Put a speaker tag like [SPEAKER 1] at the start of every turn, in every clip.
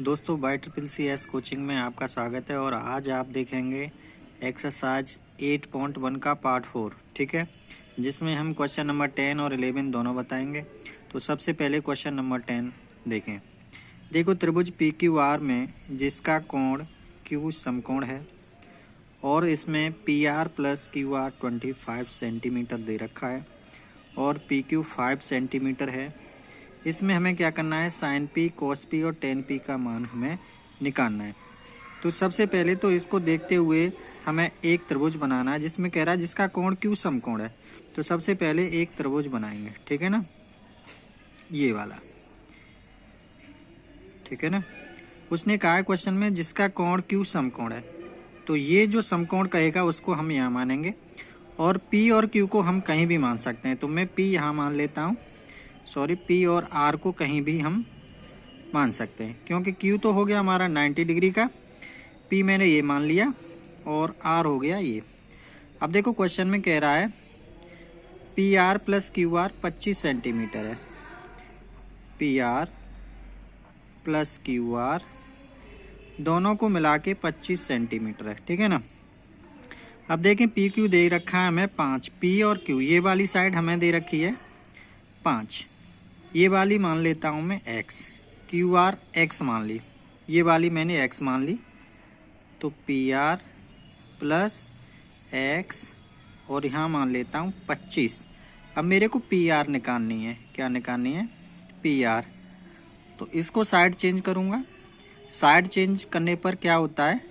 [SPEAKER 1] दोस्तों IEEE coaching में आपका स्वागत है और आज आप देखेंगे एक्सरसाइज 8.1 का पार्ट 4। ठीक है, जिसमें हम क्वेश्चन नंबर 10 और 11 दोनों बताएंगे। तो सबसे पहले क्वेश्चन नंबर 10 देखें। देखो, त्रिभुज PQR में जिसका कोण Q समकोण है और इसमें PR प्लस QR 25 सेंटीमीटर दे रखा है और PQ 5 सेंटीमीटर है। इसमें हमें क्या करना है, साइन P, cos P और tan P का मान हमें निकालना है। तो सबसे पहले तो इसको देखते हुए हमें एक त्रिभुज बनाना है जिसमें कह रहा है जिसका कोण Q समकोण है। तो सबसे पहले एक त्रिभुज बनाएंगे, ठीक है ना, ये वाला, ठीक है ना। उसने कहा है क्वेश्चन में जिसका कोण Q समकोण है, तो ये जो समकोण कहेगा उसको हम यहाँ मानेंगे और P और Q को हम कहीं भी मान सकते हैं। तो मैं P यहाँ मान लेता हूँ, P और R को कहीं भी हम मान सकते हैं, क्योंकि Q तो हो गया हमारा 90 डिग्री का, P मैंने ये मान लिया और R हो गया ये। अब देखो क्वेश्चन में कह रहा है PR प्लस QR 25 सेंटीमीटर है, PR प्लस QR दोनों को मिला के 25 सेंटीमीटर है, ठीक है ना। अब देखें PQ दे रखा है हमें 5, P और Q ये वाली साइड हमें दे रखी है 5, ये वाली मान लेता हूँ मैं x, QR x मान ली, ये वाली मैंने x मान ली। तो PR प्लस x और यहाँ मान लेता हूँ 25। अब मेरे को PR निकालनी है, क्या निकालनी है, PR। तो इसको साइड चेंज करूँगा, साइड चेंज करने पर क्या होता है,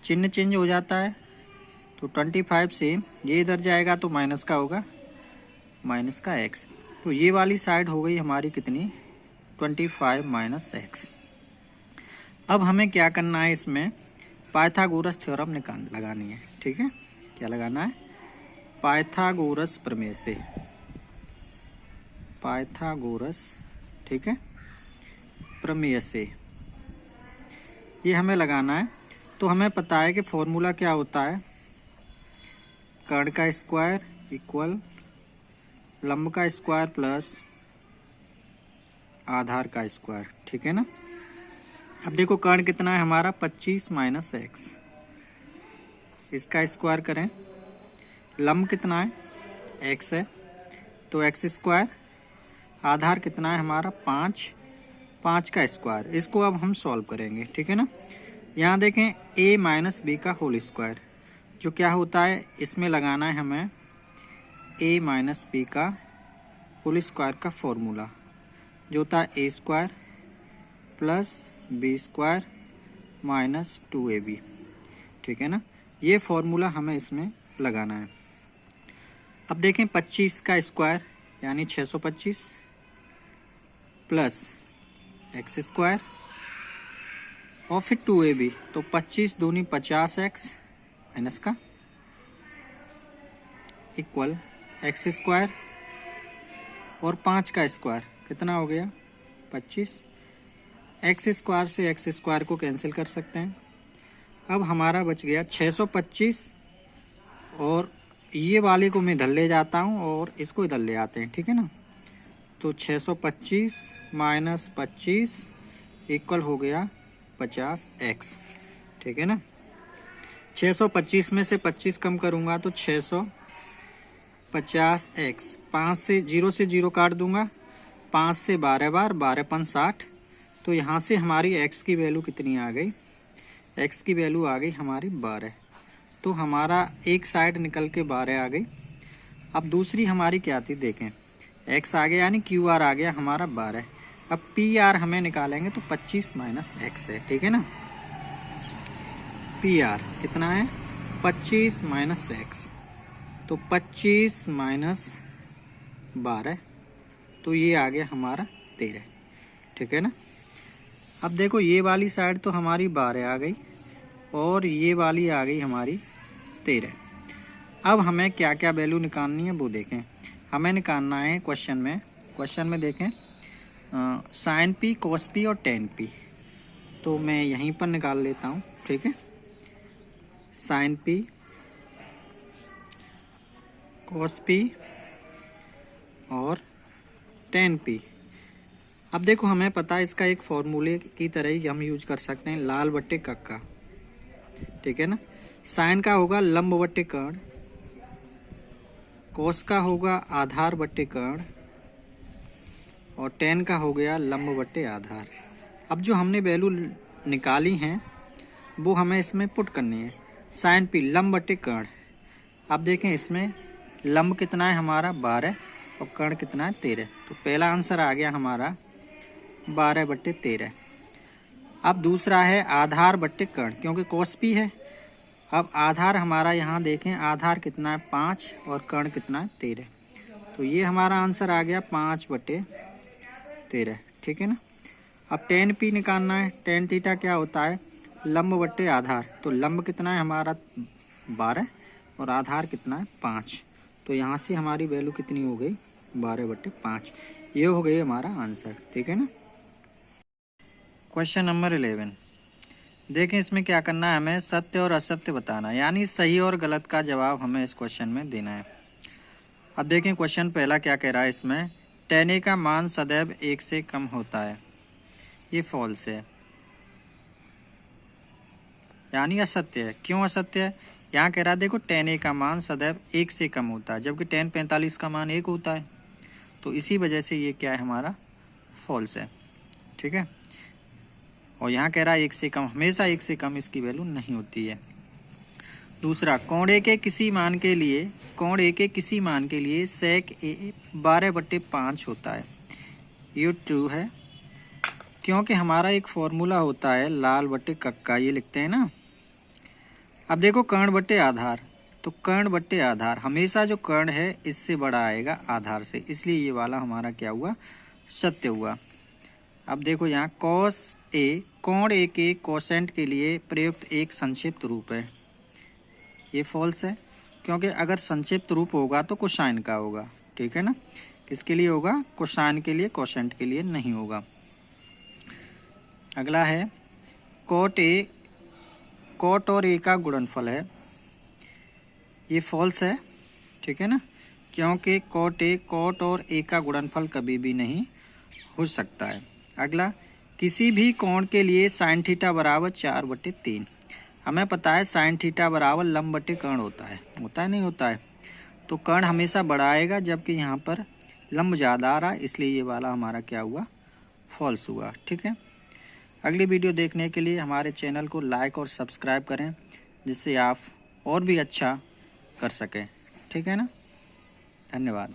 [SPEAKER 1] चिन्ह चेंज हो जाता है। तो 25 से ये इधर जाएगा तो माइनस का होगा, माइनस का x। तो ये वाली साइड हो गई हमारी कितनी, 25 माइनस x। अब हमें क्या करना है, इसमें पाइथागोरस थ्योरम लगानी है, ठीक है। क्या लगाना है, पाइथागोरस प्रमेय से, पाइथागोरस, ठीक है, प्रमेय से ये हमें लगाना है। तो हमें पता है कि फॉर्मूला क्या होता है, कर्ण का स्क्वायर इक्वल लंब का स्क्वायर प्लस आधार का स्क्वायर, ठीक है ना। अब देखो कर्ण कितना है हमारा 25 माइनस x, इसका स्क्वायर करें, लंब कितना है x है तो x स्क्वायर, आधार कितना है हमारा 5, 5 का स्क्वायर। इसको अब हम सॉल्व करेंगे, ठीक है ना। यहाँ देखें a माइनस बी का होल स्क्वायर, जो क्या होता है, इसमें लगाना है हमें a माइनस बी का होल स्क्वायर का फॉर्मूला, जो होता है a square plus b square minus 2ab, ठीक है ना। ये फॉर्मूला हमें इसमें लगाना है। अब देखें 25 का स्क्वायर यानी 625 प्लस x स्क्वायर और फिर 2ab, तो 25 दूनी 50x माइनस का इक्वल x स्क्वायर और 5 का स्क्वायर कितना हो गया 25, x स्क्वायर से x स्क्वायर को कैंसिल कर सकते हैं। अब हमारा बच गया 625 और ये वाले को मैं इधर ले जाता हूँ और इसको इधर ले आते हैं, ठीक है ना। तो 625 माइनस 25 इक्वल हो गया 50x, ठीक है ना। 625 में से 25 कम करूँगा तो 650x, 5 से 0 काट दूंगा, 5 से 12 बार, 12 5 60। तो यहाँ से हमारी x की वैल्यू कितनी आ गई, x की वैल्यू आ गई हमारी 12। तो हमारा एक साइड निकल के 12 आ गई। अब दूसरी हमारी क्या थी, देखें x आ गया यानी QR आ गया हमारा 12। अब PR हमें निकालेंगे तो 25 माइनस x है, ठीक है ना। PR कितना है 25 माइनस x, तो 25 माइनस 12, तो ये आ गया हमारा 13, ठीक है ना। अब देखो ये वाली साइड तो हमारी 12 आ गई और ये वाली आ गई हमारी 13। अब हमें क्या क्या वैल्यू निकालनी है वो देखें। हमें निकालना है क्वेश्चन में देखें साइन P, cos P और tan P। तो मैं यहीं पर निकाल लेता हूँ, ठीक है। साइन P, cos P और tan P। अब देखो हमें पता है इसका एक फॉर्मूले की तरह ही हम यूज कर सकते हैं, लाल बट्टे कक्का, ठीक है ना। साइन का होगा लंब बट्टे कर्ण, कोस का होगा आधार बट्टे कर्ण, और टेन का हो गया लंब बट्टे आधार। अब जो हमने वैल्यू निकाली हैं वो हमें इसमें पुट करनी है। साइन पी लंब बट्टे कर्ण, अब देखें इसमें लंब कितना है हमारा 12 और कर्ण कितना है 13, तो पहला आंसर आ गया हमारा 12/13। अब दूसरा है आधार बट्टे कर्ण, क्योंकि कोस पी है। अब आधार हमारा यहाँ देखें आधार कितना है 5 और कर्ण कितना है 13, तो ये हमारा आंसर आ गया 5/13, ठीक है ना। अब टेन पी निकालना है, टेन थीटा क्या होता है लंब बट्टे आधार, तो लंब कितना है हमारा 12 और आधार कितना है 5, तो यहाँ से हमारी वैल्यू कितनी हो गई 12/5। ये हो गई हमारा आंसर, ठीक है ना। क्वेश्चन नंबर 11, देखें इसमें क्या करना है, हमें सत्य और असत्य बताना है, यानी सही और गलत का जवाब हमें इस क्वेश्चन में देना है। अब देखें क्वेश्चन पहला क्या कह रहा है, इसमें tan a का मान सदैव 1 से कम होता है, ये फॉल्स है, यानी असत्य है। क्यों असत्य है, यहाँ कह रहा है देखो tan a का मान सदैव 1 से कम होता है, जबकि tan 45 का मान 1 होता है, तो इसी वजह से ये क्या है हमारा फॉल्स है, ठीक है। और यहाँ कह रहा है 1 से कम, हमेशा 1 से कम इसकी वैल्यू नहीं होती है। दूसरा, कोण ए के किसी मान के लिए sec a 12/5 होता है, ये ट्रू है, क्योंकि हमारा एक फॉर्मूला होता है लाल बट्टे कक्का, ये लिखते हैं ना। अब देखो कर्ण बट्टे आधार, तो कर्ण बट्टे आधार हमेशा जो कर्ण है इससे बड़ा आएगा आधार से, इसलिए ये वाला हमारा क्या हुआ सत्य हुआ। अब देखो यहाँ cos a कोण ए के कोसेंट के लिए प्रयुक्त एक संक्षिप्त रूप है, ये फॉल्स है, क्योंकि अगर संक्षिप्त रूप होगा तो कोसाइन का होगा, ठीक है ना। किसके लिए होगा, कोसाइन के लिए, कोसेंट के लिए नहीं होगा। अगला है कोट और ए का गुणनफल है, ये फॉल्स है, ठीक है ना, क्योंकि कोट और ए का गुणनफल कभी भी नहीं हो सकता है। अगला, किसी भी कोण के लिए साइन थीटा बराबर 4/3, हमें पता है साइन थीटा बराबर लंब बट्टे कर्ण होता है नहीं होता है, तो कर्ण हमेशा बड़ा आएगा, जबकि यहाँ पर लंब ज़्यादा आ रहा है, इसलिए ये वाला हमारा क्या हुआ फॉल्स हुआ, ठीक है। अगली वीडियो देखने के लिए हमारे चैनल को लाइक और सब्सक्राइब करें, जिससे आप और भी अच्छा कर सकें, ठीक है ना। धन्यवाद।